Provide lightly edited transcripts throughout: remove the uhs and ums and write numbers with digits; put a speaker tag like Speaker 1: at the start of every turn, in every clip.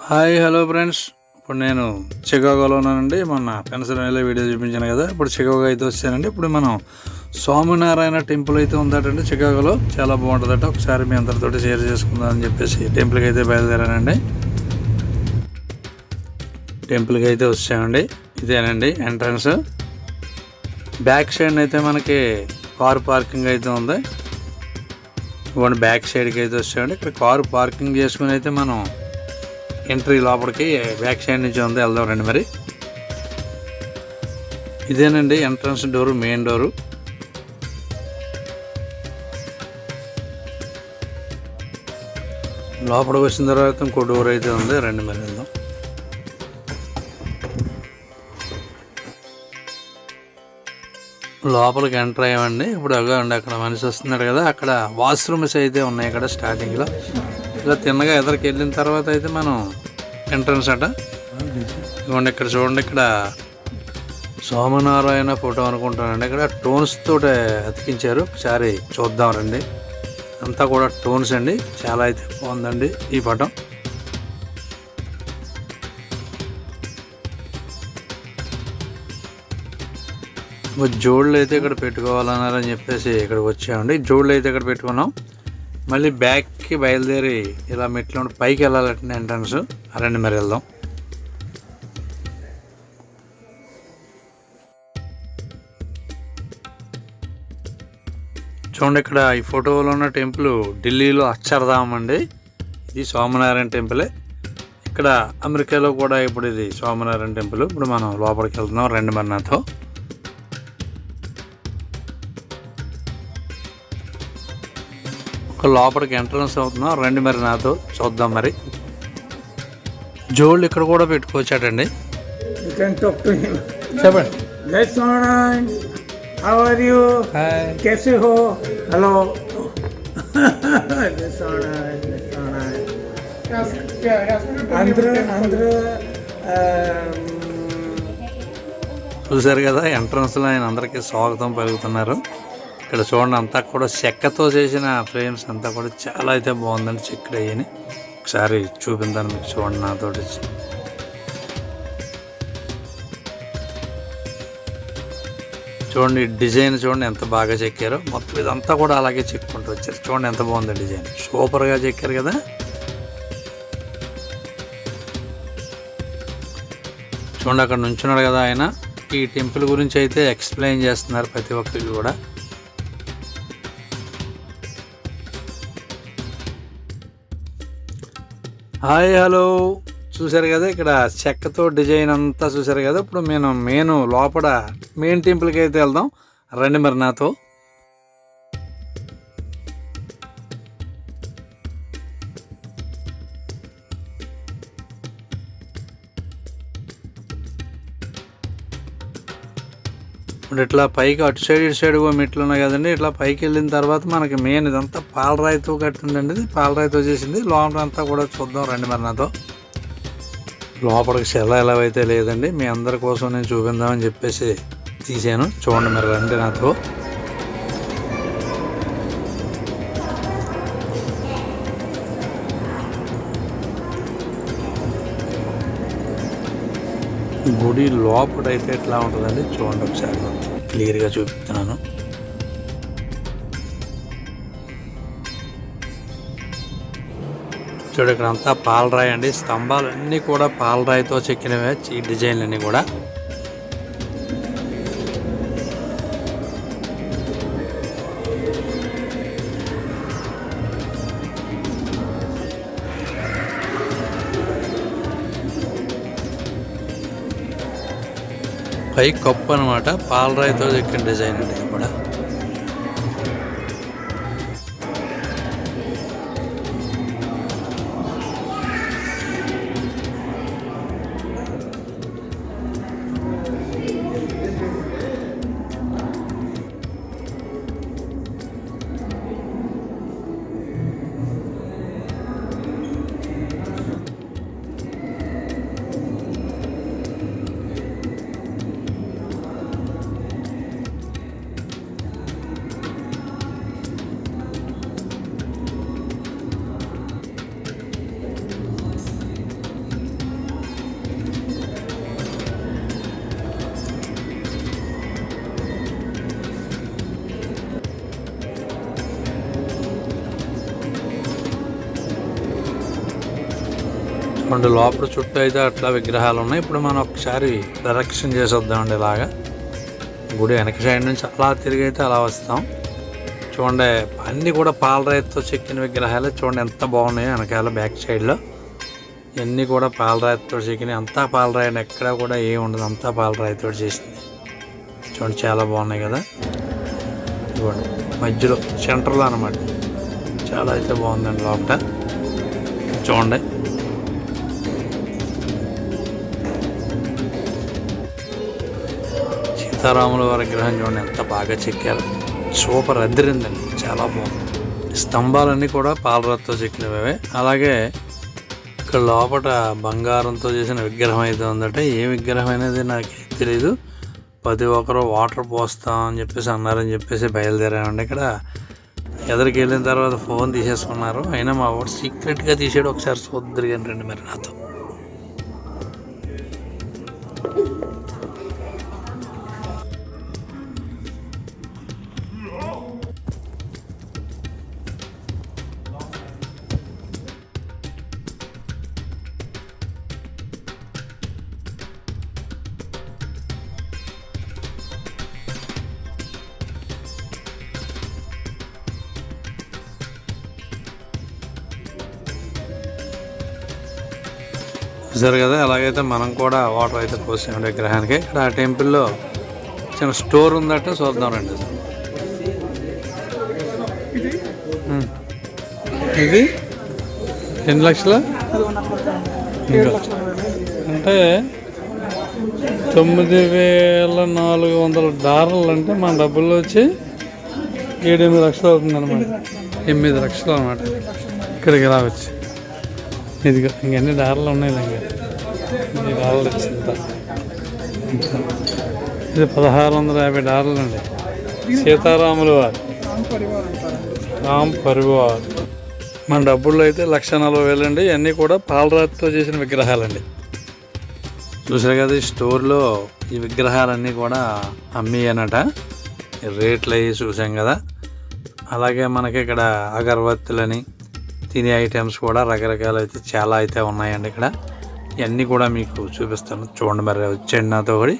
Speaker 1: Hi hello friends. ఇప్పుడు నేను చికాగోలో ఉన్నానండి. మొన్న పెన్సిల్వేనియా వీడియో చూపించాను కదా. ఇప్పుడు చికాగో అయితే వచ్చానండి. ఇప్పుడు మనం స్వామినారాయణ టెంపుల్ అయితే ఉందటండి చికాగోలో. చాలా బాగుంటుందట. ఒకసారి మీ అందరితోటి షేర్ చేసుకుందాం అని చెప్పేసి టెంపుల్కి అయితే బయలుదేరానండి. టెంపుల్కి అయితే వచ్చామండి. ఇదేనండి ఎంట్రన్స్. బ్యాక్ సైడ్ అయితే మనకి కారు పార్కింగ్ అయితే ఉంది. ఇవ్వండి బ్యాక్ సైడ్కి అయితే వచ్చామండి. ఇక్కడ కారు పార్కింగ్ చేసుకుని అయితే మనం ఎంట్రీ లోపలికి బ్యాక్ సైడ్ నుంచి ఉంది, వెళ్దాం రండి. మరి ఇదేనండి ఎంట్రన్స్ డోరు, మెయిన్ డోరు. లోపలికి వచ్చిన తర్వాత ఇంకో డోర్ అయితే ఉంది, రండి మరి వెళ్దాం. లోపలికి ఎంటర్ అయ్యామండి. ఇప్పుడు అగండి అక్కడ మనిషి వస్తున్నాడు కదా, అక్కడ వాష్రూమ్స్ అయితే ఉన్నాయి ఇక్కడ స్టార్టింగ్లో. ఇలా తిన్నగా ఎదరికి వెళ్ళిన తర్వాత అయితే మనం ఎంట్రన్స్ అట. ఇవ్వండి ఇక్కడ చూడండి, ఇక్కడ సోమనారాయణ ఫోటో అనుకుంటానండి. ఇక్కడ టోన్స్ తోటి అతికించారు. ఒకసారి చూద్దాం రండి. అంతా కూడా టోన్స్ అండి. చాలా అయితే బాగుందండి ఈ పటం. జోళ్ళు అయితే ఇక్కడ పెట్టుకోవాలన్నారని చెప్పేసి ఇక్కడికి వచ్చామండి. జోళ్ళు అయితే ఇక్కడ పెట్టుకున్నాం. మళ్ళీ బ్యాక్కి బయలుదేరి ఇలా మెట్లు పైకి వెళ్ళాలంటే ఎంట్రన్స్. రండి మరి వెళ్దాం. చూడండి ఇక్కడ ఈ ఫోటోలో ఉన్న టెంపుల్ ఢిల్లీలో అక్షరధామం అండి. ఇది సోమనారాయణ టెంపులే. ఇక్కడ అమెరికాలో కూడా ఇప్పుడు ఇది సోమనారాయణ టెంపుల్. ఇప్పుడు మనం లోపలికి వెళ్తున్నాం, రండి మరి నాతో. లోపలికి ఎంట్రన్స్ అవుతున్నాం, రండి మరి నాతో చూద్దాం. మరి జోళ్ళు ఇక్కడ కూడా పెట్టుకోవచ్చాటండి. చెప్పండి.
Speaker 2: How are you?
Speaker 1: Hi.
Speaker 2: कैसे हो? Hello.
Speaker 1: చూసారు కదా, ఎంట్రన్స్లో ఆయన అందరికీ స్వాగతం పలుకుతున్నారు. ఇక్కడ చూడండి అంతా కూడా చెక్కతో చేసిన ఫ్రేమ్స్ అంతా కూడా చాలా అయితే బాగుందండి. చెక్కడ అయ్యని ఒకసారి చూపించాను మీకు. చూడండి నాతోటి చూడండి డిజైన్ చూడండి ఎంత బాగా చెక్కారో. మొత్తం ఇదంతా కూడా అలాగే చెక్కుంటూ వచ్చారు. చూడండి ఎంత బాగుంది డిజైన్, సూపర్గా చెక్కారు కదా. చూడండి అక్కడ నుంచున్నాడు కదా ఆయన. ఈ టెంపుల్ గురించి అయితే ఎక్స్ప్లెయిన్ చేస్తున్నారు ప్రతి ఒక్కరికి కూడా. Hi hello. చూసారు కదా ఇక్కడ చెక్కతో డిజైన్ అంతా చూసారు కదా. ఇప్పుడు మేము లోపల మెయిన్ టెంపుల్కి అయితే వెళ్దాం, రండి మరి నాతో. ఇప్పుడు ఇట్లా పైకి అటు సైడ్ ఇటు సైడ్ మెట్లు ఉన్నాయి కదండి. ఇట్లా పైకి వెళ్ళిన తర్వాత మనకి మెయిన్ ఇదంతా పాలరాయితో కట్టిందండి. ఇది పాలరాయితో చేసింది. లోపల అంతా కూడా చూద్దాం, రండి మరి నాతో. లోపలికి ఎలా అయితే లేదండి, మీ అందరి కోసం నేను చూపిందామని చెప్పేసి తీసాను. చూడండి మరి, రండి నాతో. గుడి లోపలైతే ఎట్లా ఉంటుందండి చూడండి, ఒకసారి క్లియర్గా చూపిస్తున్నాను. చూడు ఇక్కడ అంతా పాలరాయి అండి. స్తంభాలు అన్నీ కూడా పాలరాయితో చెక్కినవే ఈ డిజైన్లన్నీ కూడా. పై కప్పు అనమాట, పాలరాయితో చెక్కిన డిజైన్ అండి ఇది కూడా. చూడండి లోపల చుట్టూ అయితే అట్లా విగ్రహాలు ఉన్నాయి. ఇప్పుడు మనం ఒకసారి డైరెక్షన్ చేసి వద్దామండి. ఇలాగా గుడి వెనక సైడ్ నుంచి అలా తిరిగి అయితే అలా వస్తాం. చూడండి అన్నీ కూడా పాలరాయితో చెక్కిన విగ్రహాలు. చూడండి ఎంత బాగున్నాయో వెనకాల బ్యాక్ సైడ్లో ఇవన్నీ కూడా పాలరాయితో చెక్కినవి. అంతా పాలరాయి, ఎక్కడ కూడా ఏమి ఉండదు, అంతా పాలరాయితో చేసింది. చూడండి చాలా బాగున్నాయి కదా. చూడండి మధ్యలో సెంటర్లో అనమాట. చాలా అయితే బాగుందండి లోపల. చూడండి సీతారాముల వారి విగ్రహం చూడండి ఎంత బాగా చెక్కారు. సూపర్ అదిరిందండి, చాలా బాగుంది. స్తంభాలన్నీ కూడా పాలరాతితో చెక్కినవే. అలాగే ఇక్కడ లోపల బంగారంతో చేసిన విగ్రహం అయితే ఉందట. ఏ విగ్రహం అనేది నాకు తెలియదు. ప్రతి ఒక్కరు వాటర్ పోస్తాం అని చెప్పేసి అన్నారని చెప్పేసి బయలుదేరామండి. ఇక్కడ ఎదురికి వెళ్ళిన తర్వాత ఫోన్ తీసేసుకున్నారు. అయినా మా వాడు సీక్రెట్గా తీసాడు. ఒకసారి చూద్దరు కానీ రండి మరి నాతో. చూసారు కదా. అలాగైతే మనం కూడా వాటర్ అయితే పోసాం విగ్రహానికి. ఇక్కడ ఆ టెంపుల్లో చిన్న స్టోర్ ఉందట, చూద్దాం రండి. ఇది 10 లక్షల అంటే 9,400 డాలర్లు అంటే మన డబ్బుల్లో వచ్చి 7-8 లక్షలు అవుతుంది అనమాట. 8 లక్షలు అనమాట ఇక్కడికి రావచ్చు. ఇదిగో ఇంకెన్ని డాలర్లు ఉన్నాయి. ఇంకా ఇది డాలర్లు వచ్చింది. ఇది 1,650 డాలర్లు అండి. సీతారాముల వారు రామ్ పరివార్. మన డబ్బుల్లో అయితే 1,40,000 అండి. ఇవన్నీ కూడా పాలరాతితో చేసిన విగ్రహాలండి. చూసారు కదా, ఈ స్టోర్లో ఈ విగ్రహాలన్నీ కూడా అమ్మి అనట. రేట్లు అవి చూసాం కదా. అలాగే మనకి ఇక్కడ అగరబత్తులని, తినే ఐటమ్స్ కూడా రకరకాలు అయితే చాలా అయితే ఉన్నాయండి ఇక్కడ. ఇవన్నీ కూడా మీకు చూపిస్తాను. చూడండి మరి, వచ్చేయండి నాతో ఒకటి.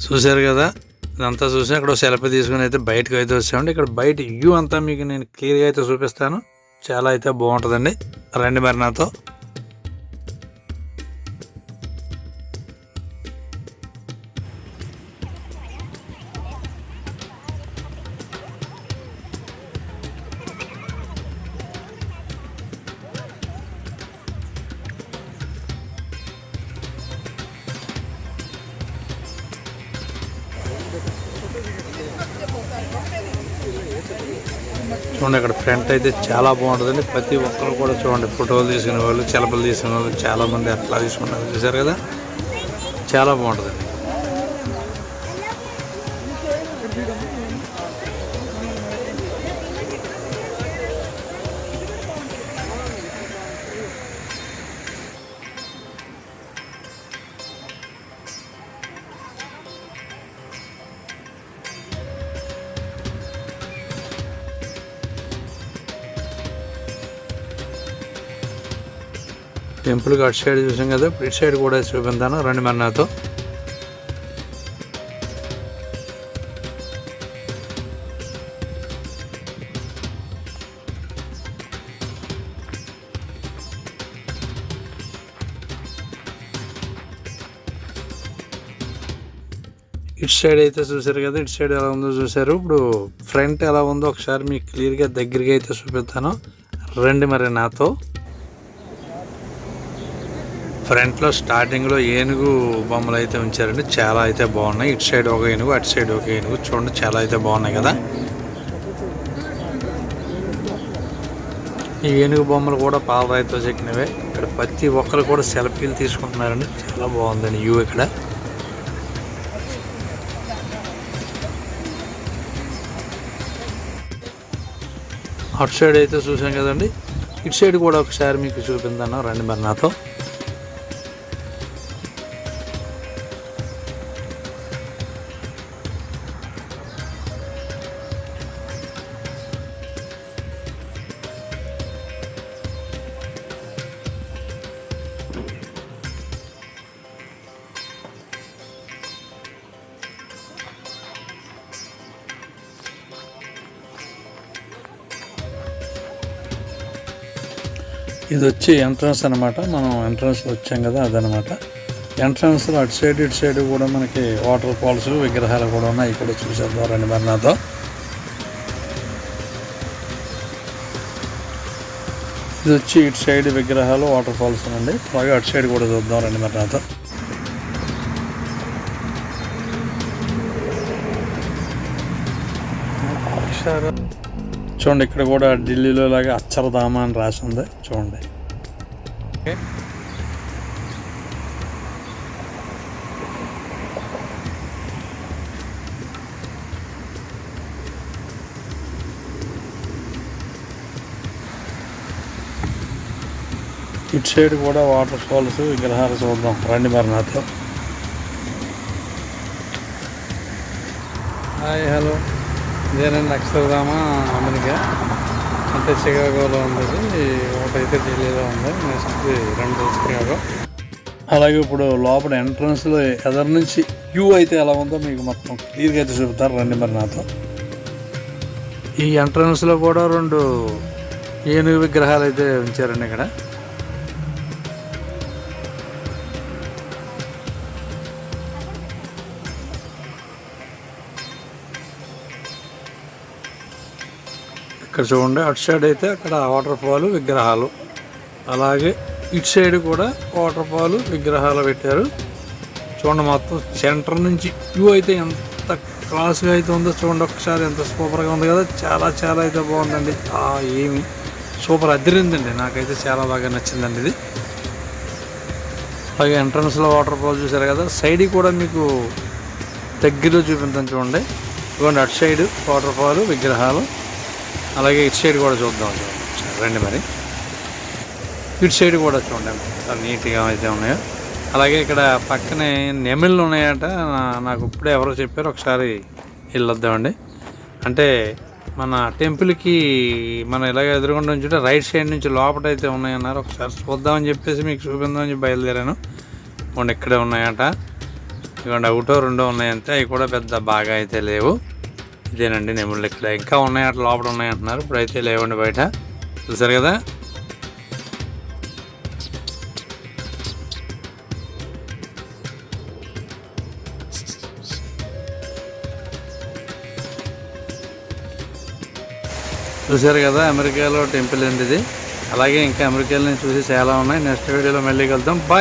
Speaker 1: చూశారు కదా, ఇదంతా చూసి అక్కడ సెల్ఫీ తీసుకుని అయితే బయటకు అయితే వచ్చామండి. ఇక్కడ బయట వ్యూ అంతా మీకు నేను క్లియర్గా అయితే చూపిస్తాను. చాలా అయితే బాగుంటుందండి. రండి మరి నాతో. చూడండి, ఇక్కడ ఫ్రంట్ అయితే చాలా బాగుంటుందండి. ప్రతి ఒక్కరు కూడా చూడండి, ఫోటోలు తీసుకునే వాళ్ళు, సెల్ఫీలు తీసుకునే వాళ్ళు చాలామంది అట్లా తీసుకుంటారు. చూసారు కదా, చాలా బాగుంటుందండి. టెంపుల్కి అటు సైడ్ చూసాం కదా, ఇప్పుడు ఇటు సైడ్ కూడా చూపిస్తాను రండి మరి నాతో. ఇటు సైడ్ అయితే చూసారు కదా, ఇటు సైడ్ ఎలా ఉందో చూసారు. ఇప్పుడు ఫ్రంట్ ఎలా ఉందో ఒకసారి మీకు క్లియర్గా దగ్గరగా అయితే చూపిస్తాను రండి మరి నాతో. ఫ్రంట్లో స్టార్టింగ్లో ఏనుగు బొమ్మలు అయితే ఉంచారండి, చాలా అయితే బాగున్నాయి. ఇటు సైడ్ ఒక ఏనుగు, అటు సైడ్ ఒక ఏనుగు, చూడండి చాలా అయితే బాగున్నాయి కదా. ఈ ఏనుగు బొమ్మలు కూడా పాలరాయితో చెక్కినవే. ఇక్కడ ప్రతి ఒక్కరు కూడా సెల్ఫీలు తీసుకుంటున్నారండి, చాలా బాగుందండి వ్యూ ఇక్కడ. అటు సైడ్ అయితే చూసాం కదండి, ఇటు సైడ్ కూడా ఒకసారి మీకు చూపించాను రండి మరి నాతో. ఇది వచ్చి ఎంట్రన్స్ అనమాట. మనం ఎంట్రన్స్లో వచ్చాం కదా, అదనమాట ఎంట్రన్స్లో. అటు సైడ్ ఇటు సైడ్ కూడా మనకి వాటర్ ఫాల్స్ విగ్రహాలు కూడా ఉన్నాయి, ఇక్కడ చూసేద్దాం రండి మరి నాతో. ఇది వచ్చి ఇటు సైడ్ విగ్రహాలు వాటర్ ఫాల్స్ అండి, అలాగే అటు సైడ్ కూడా చూద్దాం రండి మరి నాతో. చూడండి ఇక్కడ కూడా ఢిల్లీలో లాగా అక్షరధామ అని రాసి ఉంది చూడండి. ఇటు సైడ్ కూడా వాటర్ ఫాల్స్ విగ్రహాలు చూద్దాం రండి మరి నాతో. హాయ్ హలో, ఇదేనండి అక్షరధామ అమెరికా, అంటే చికాగోలో ఉంది. ఒకటైతే ఢిల్లీలో ఉంది, నెక్స్ట్ రెండు చికాగో. అలాగే ఇప్పుడు లోపల ఎంట్రన్స్లో ఎదర్ నుంచి వ్యూ అయితే ఎలా ఉందో మీకు మొత్తం క్లియర్గా అయితే చూపుతారు రండి మరి నాతో. ఈ ఎంట్రన్స్లో కూడా రెండు ఏనుగు విగ్రహాలు అయితే ఉంచారండి ఇక్కడ. ఇక్కడ చూడండి అటు సైడ్ అయితే అక్కడ వాటర్ ఫాల్ విగ్రహాలు, అలాగే ఇటు సైడ్ కూడా వాటర్ ఫాల్ విగ్రహాలు పెట్టారు. చూడండి మొత్తం సెంటర్ నుంచి వ్యూ అయితే ఎంత క్లాస్గా అయితే ఉందో చూడండి ఒకసారి, ఎంత సూపర్గా ఉంది కదా. చాలా చాలా అయితే బాగుందండి, ఏమి సూపర్ అదిరిందండి, నాకైతే చాలా బాగా నచ్చిందండి ఇది. అలాగే ఎంట్రన్స్లో వాటర్ ఫాల్ చూసారు కదా, సైడ్ కూడా మీకు దగ్గరలో చూపిస్తాను చూడండి. ఇదిగోండి అటు సైడ్ వాటర్ ఫాల్ విగ్రహాలు, అలాగే ఇటు సైడ్ కూడా చూద్దాం రండి మరి. ఇటు సైడ్ కూడా చూడండి ఎంత నీట్గా అయితే ఉన్నాయో. అలాగే ఇక్కడ పక్కనే నెమిళ్ళు ఉన్నాయట, నాకు ఇప్పుడే ఎవరో చెప్పారు, ఒకసారి వెళ్ళొద్దామండి. అంటే మన టెంపుల్కి మనం ఇలాగ ఎదురుగుండా ఉంచుంటే రైట్ సైడ్ నుంచి లోపల అయితే ఉన్నాయన్నారు, ఒకసారి చూద్దామని చెప్పేసి మీకు చూపిందామని చెప్పి బయలుదేరాను. ఇవ్వండి ఇక్కడే ఉన్నాయట, ఇవ్వండి ఒకటో రెండో ఉన్నాయంటే, అవి కూడా పెద్ద బాగా అయితే లేవు. ఇదేనండి నెమిళ్ళు, ఇక్కడ ఇంకా ఉన్నాయి అట్లా లోపల ఉన్నాయంటున్నారు, ఇప్పుడైతే లేవండి బయట. చూసారు కదా. చూసారు కదా అమెరికాలో టెంపుల్ ఏంటి ఇది. అలాగే ఇంకా అమెరికాలో చూసి చాలా ఉన్నాయి. నెక్స్ట్ వీడియోలో మళ్ళీ కలుద్దాం. బాయ్.